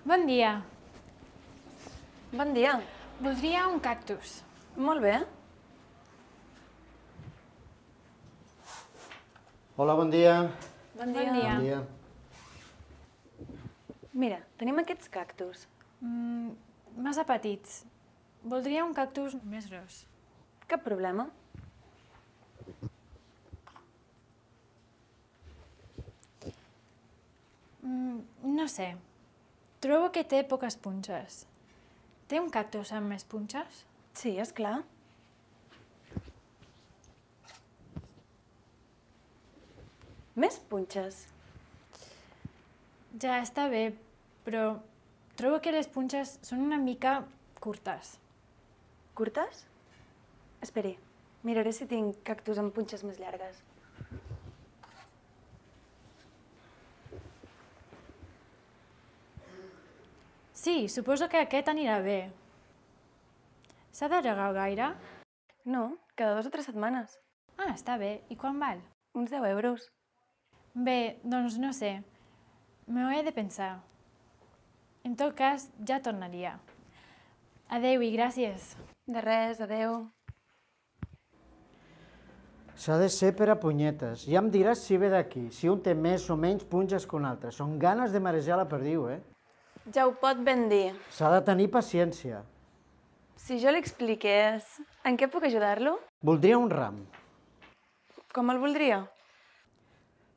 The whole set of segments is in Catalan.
Bon dia. Bon dia. Voldria un cactus. Molt bé. Hola, bon dia. Bon dia. Bon dia. Mira, tenim aquests cactus. Massa petits. Voldria un cactus més gros. Cap problema. No sé. Trobo que té poques punxes. Té un cactus amb més punxes? Sí, és clar. Més punxes. Ja està bé, però trobo que les punxes són una mica curtes. Curtes? Esperi, miraré si tinc cactus amb punxes més llargues. Sí, suposo que aquest anirà bé. S'ha de regar gaire? No, cada 2 o 3 setmanes. Ah, està bé. I quan val? Uns 10 euros. Bé, doncs no sé. M'ho he de pensar. En tot cas, ja tornaria. Adéu i gràcies. De res, adeu. S'ha de ser per a punyetes. Ja em diràs si ve d'aquí, si un té més o menys punxes que un altre. Són ganes de marejar la perdiu, eh? Ja ho pot ben dir. S'ha de tenir paciència. Si jo li expliqués, en què puc ajudar-lo? Voldria un ram. Com el voldria?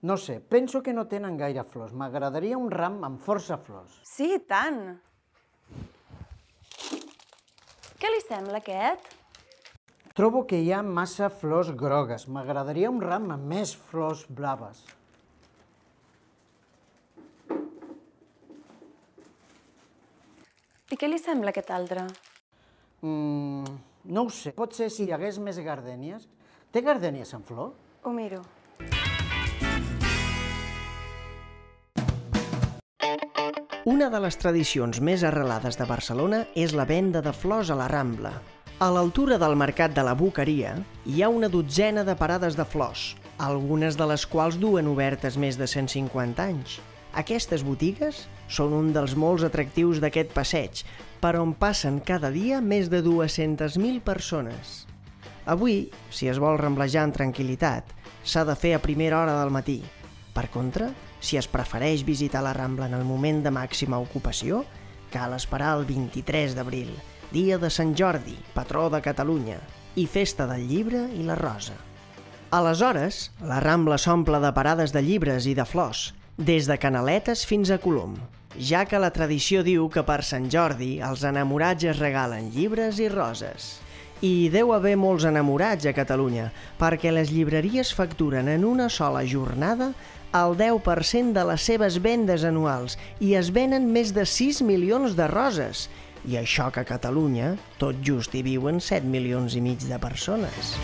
No sé, penso que no tenen gaire flors. M'agradaria un ram amb força flors. Sí, i tant. Què li sembla, aquest? Trobo que hi ha massa flors grogues. M'agradaria un ram amb més flors blaves. I què li sembla, aquest altre? No ho sé. Potser si hi hagués més gardènies. Té gardènies en flor? Ho miro. Una de les tradicions més arrelades de Barcelona és la venda de flors a la Rambla. A l'altura del Mercat de la Boqueria hi ha una dotzena de parades de flors, algunes de les quals duen obertes més de 150 anys. Aquestes botigues són un dels molts atractius d'aquest passeig, per on passen cada dia més de 200.000 persones. Avui, si es vol ramblejar en tranquil·litat, s'ha de fer a primera hora del matí. Per contra, si es prefereix visitar la Rambla en el moment de màxima ocupació, cal esperar el 23 d'abril, dia de Sant Jordi, patró de Catalunya, i festa del llibre i la rosa. Aleshores, la Rambla s'omple de parades de llibres i de flors, des de canaletes fins a Colom, ja que la tradició diu que per Sant Jordi els enamorats es regalen llibres i roses. I deu haver molts enamorats a Catalunya, perquè les llibreries facturen en una sola jornada el 10% de les seves vendes anuals i es venen més de 6 milions de roses. I això que a Catalunya tot just hi viuen 7 milions i mig de persones.